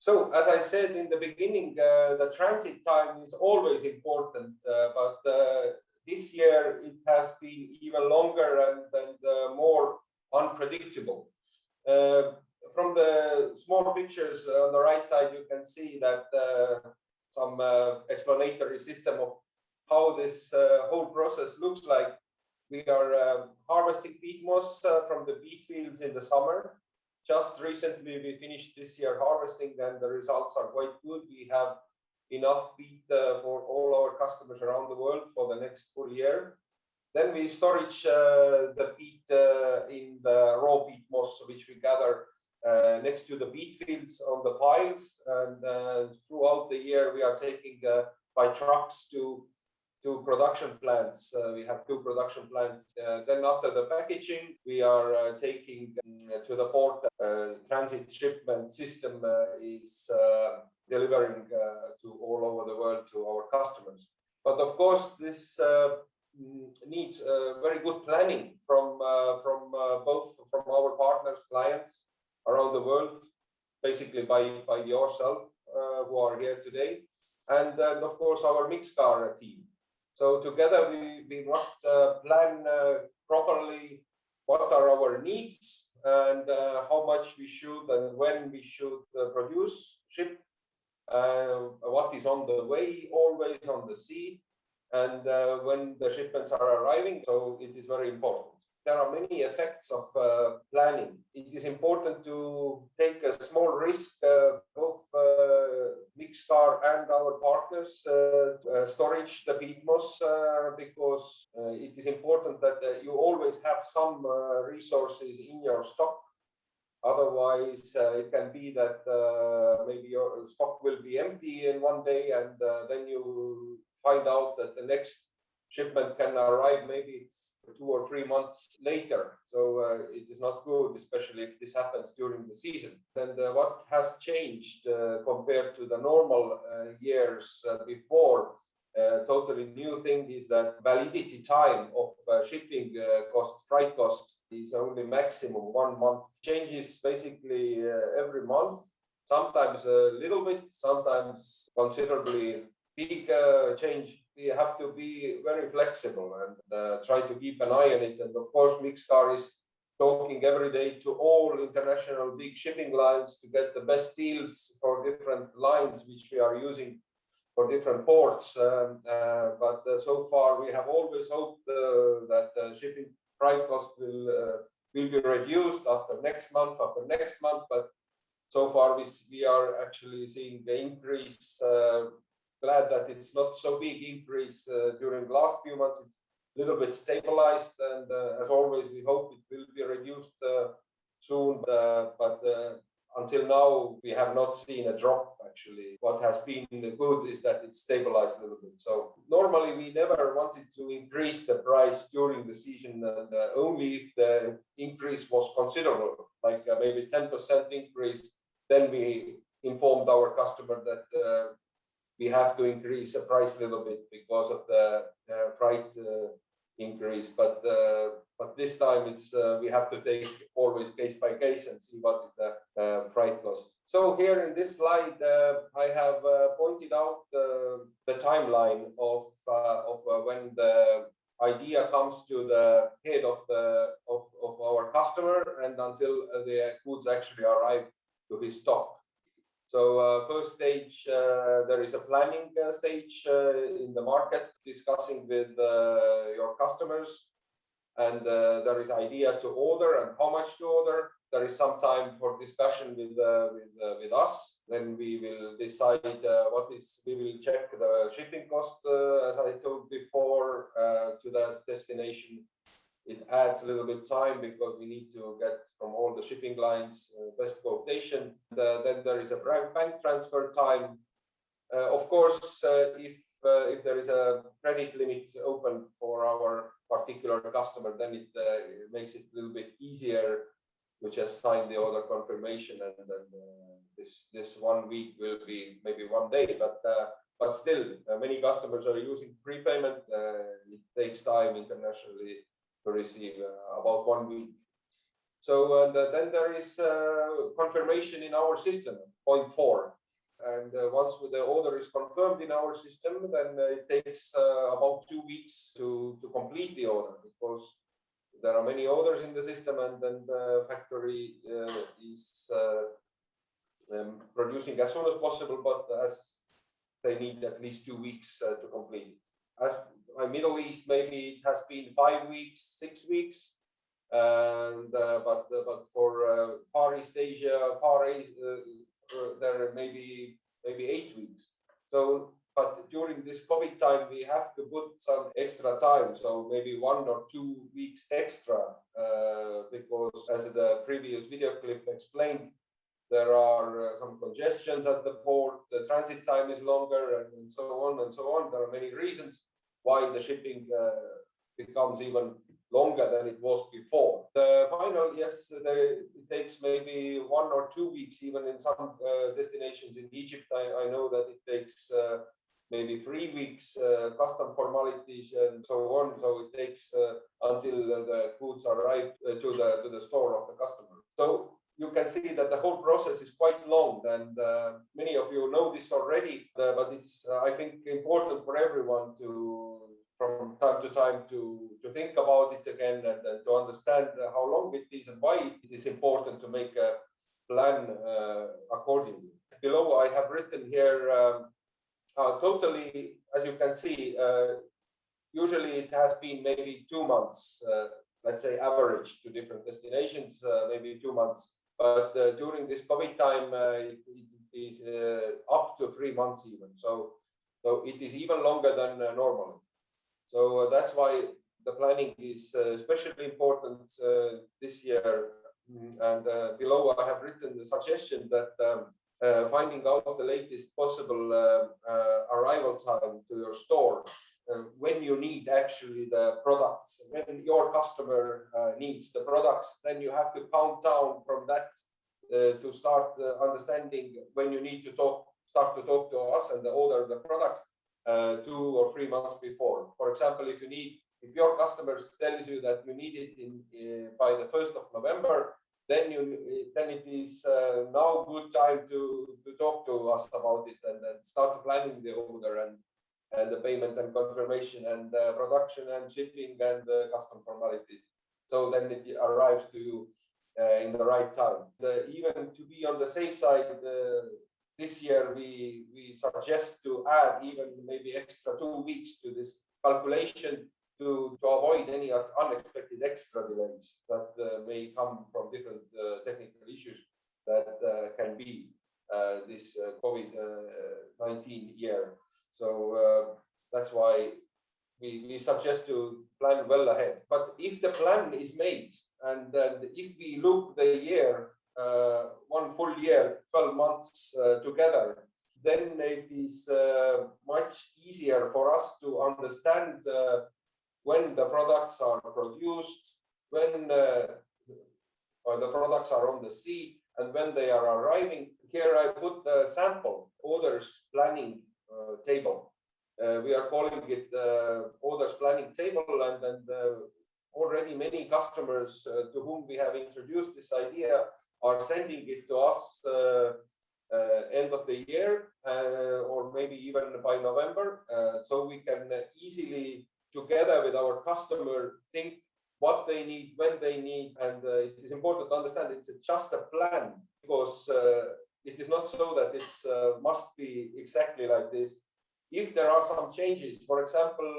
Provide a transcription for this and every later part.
So, as I said in the beginning, the transit time is always important, but this year it has been even longer and more unpredictable. From the small pictures on the right side, you can see that some explanatory system of how this whole process looks like. We are harvesting peat moss from the beet fields in the summer. Just recently, we finished this year harvesting, and the results are quite good. We have enough peat for all our customers around the world for the next full year. Then we storage the peat in the raw peat moss, which we gather next to the beet fields on the piles. And throughout the year, we are taking by trucks to production plants. We have 2 production plants. Then after the packaging, we are taking to the port. Transit shipment system is delivering to all over the world to our customers. But of course, this needs very good planning from both from our partners, clients around the world, basically by yourself who are here today, and of course our Mixcar team. So together we must plan properly what are our needs and how much we should and when we should produce, ship, what is on the way, always on the sea, and when the shipments are arriving. So it is very important. There are many effects of planning. It is important to take a small risk, both Mixcar and our partners, storage the peat moss, because it is important that you always have some resources in your stock. Otherwise, it can be that maybe your stock will be empty in one day, and then you find out that the next shipment can arrive maybe 2 or 3 months later. So it is not good, especially if this happens during the season. And what has changed compared to the normal years before, totally new thing is that validity time of shipping cost, freight cost, is only maximum 1 month. Changes basically every month, sometimes a little bit, sometimes considerably big change. We have to be very flexible and try to keep an eye on it. And of course, Mixcar is talking every day to all international big shipping lines to get the best deals for different lines, which we are using for different ports. But so far, we have always hoped that shipping freight cost will be reduced after next month, But so far, we are actually seeing the increase. Glad that it's not so big increase during the last few months. It's a little bit stabilized, and as always, we hope it will be reduced soon. But until now, we have not seen a drop. Actually, what has been good is that it's stabilized a little bit. So normally, we never wanted to increase the price during the season, and only if the increase was considerable, like maybe 10% increase, then we informed our customer that we have to increase the price a little bit because of the freight increase. But this time it's we have to take always case by case and see what is the freight cost. So here in this slide, I have pointed out the timeline of when the idea comes to the head of our customer and until the goods actually arrive to his stock. So first stage, there is a planning stage in the market, discussing with your customers, and there is idea to order and how much to order. There is some time for discussion with us. Then we will decide we will check the shipping cost, as I told before, to that destination. It adds a little bit time because we need to get from all the shipping lines best quotation. Then there is a bank transfer time. Of course, if there is a credit limit open for our particular customer, then it makes it a little bit easier to just sign the order confirmation, and then this 1 week will be maybe 1 day. But still, many customers are using prepayment. It takes time internationally to receive about 1 week. So then there is confirmation in our system, point 4. And once the order is confirmed in our system, then it takes about 2 weeks to complete the order, because there are many orders in the system, and then the factory is producing as soon as possible, but as they need at least 2 weeks to complete it. As Middle East, maybe it has been 5 weeks, 6 weeks, and but for Far East Asia, there may be maybe 8 weeks. So, but during this COVID time, we have to put some extra time, so maybe 1 or 2 weeks extra, because as the previous video clip explained, there are some congestions at the port, the transit time is longer, and so on and so on. There are many reasons why the shipping becomes even longer than it was before. The final, yes, it takes maybe 1 or 2 weeks, even in some destinations in Egypt. I know that it takes maybe 3 weeks, custom formalities and so on. So it takes until the goods arrive to the store of the customer. So you can see that the whole process is quite long, and many of you know this already, but it's, I think, important for everyone to, from time to time, to think about it again, and to understand how long it is and why it is important to make a plan accordingly. Below, I have written here totally, as you can see, usually it has been maybe 2 months, let's say average to different destinations, maybe 2 months. But during this COVID time, it is up to 3 months even. So it is even longer than normally. So that's why the planning is especially important this year. And below, I have written the suggestion that finding out the latest possible arrival time to your store, when you need actually the products, when your customer needs the products, then you have to count down from that to start understanding when you need to start to talk to us and order the products 2 or 3 months before. For example, if your customers tells you that you need it by the 1st of November, then it is now good time to talk to us about it, and start planning the order and the payment and confirmation and production and shipping and custom formalities. So then it arrives to you in the right time. Even to be on the safe side, this year we suggest to add even maybe extra 2 weeks to this calculation to avoid any unexpected extra delays that may come from different technical issues that can be this COVID-19 year. So that's why we suggest to plan well ahead. But if the plan is made, and if we look the year, 1 full year, 12 months together, then it is much easier for us to understand when the products are produced, when the products are on the sea, and when they are arriving. Here I put the sample orders planning table. We are calling it orders planning table, and already many customers to whom we have introduced this idea are sending it to us end of the year, or maybe even by November, so we can easily, together with our customer, think what they need, when they need. And it is important to understand it's just a plan, because it is not so that it must be exactly like this. If there are some changes, for example,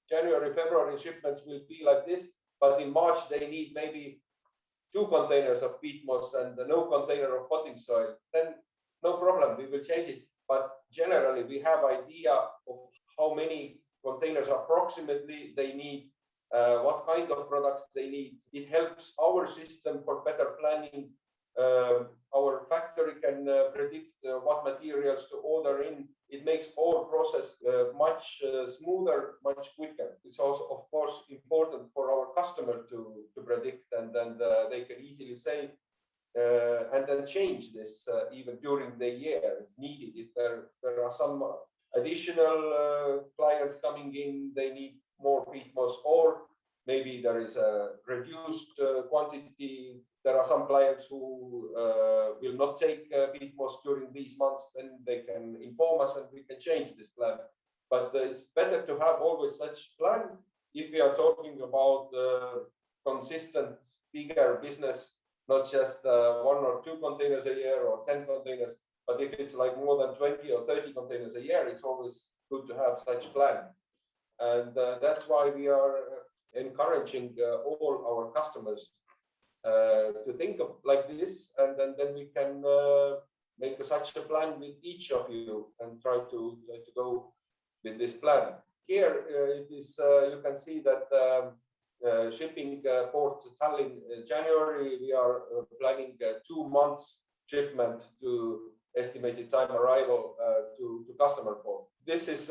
January, February shipments will be like this, but in March they need maybe 2 containers of peat moss and no container of potting soil, then no problem, we will change it. But generally we have idea of how many containers approximately they need, what kind of products they need. It helps our system for better planning. Our factory can predict what materials to order in. It makes our process much smoother, much quicker. It's also, of course, important for our customer to predict, and then they can easily say and then change this even during the year if needed. If there are some additional clients coming in, they need more peat moss, or maybe there is a reduced quantity. There are some clients who will not take BitMOS during these months, then they can inform us and we can change this plan. But it's better to have always such plan if we are talking about consistent, bigger business, not just 1 or 2 containers a year or 10 containers, but if it's like more than 20 or 30 containers a year, it's always good to have such plan. And that's why we are encouraging all our customers to think of like this, and then we can make such a plan with each of you and try to go with this plan. Here it is, you can see that shipping port Tallinn January, we are planning 2 months shipment to estimated time arrival to customer port. This is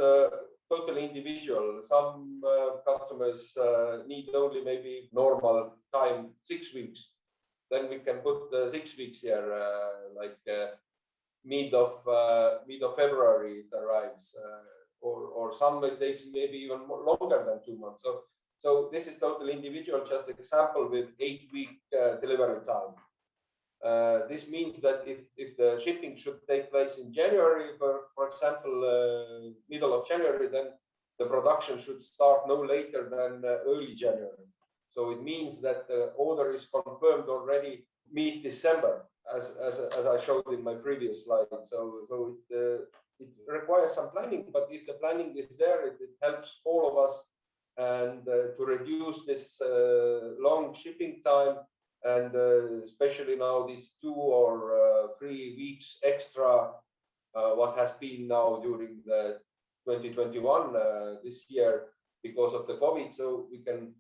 totally individual. Some customers need only maybe normal time 6 weeks. Then we can put 6 weeks here, like mid of February it arrives, or some it takes maybe even longer than 2 months. So this is totally individual. Just example with 8-week delivery time. This means that if the shipping should take place in January, for example, middle of January, then the production should start no later than early January. So it means that the order is confirmed already mid-December, as I showed in my previous slide. So it requires some planning, but if the planning is there, it helps all of us and to reduce this long shipping time. And especially now these 2 or 3 weeks extra, what has been now during the 2021 this year because of the COVID, so we can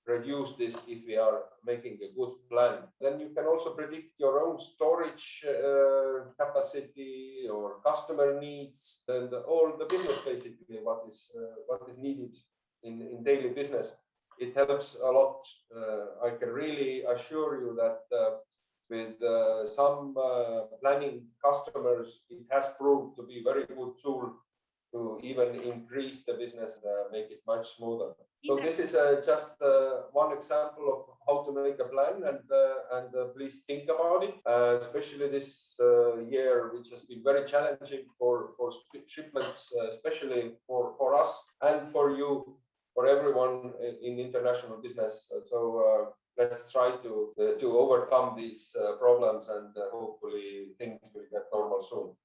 reduce this if we are making a good plan. Then you can also predict your own storage capacity or customer needs and all the business basically what is needed in daily business. It helps a lot. I can really assure you that with some planning customers, it has proved to be a very good tool to even increase the business, make it much smoother. So this is just one example of how to make a plan, and please think about it, especially this year, which has been very challenging for shipments, especially for us and for you, for everyone in international business. So let's try to overcome these problems, and hopefully things will get normal soon.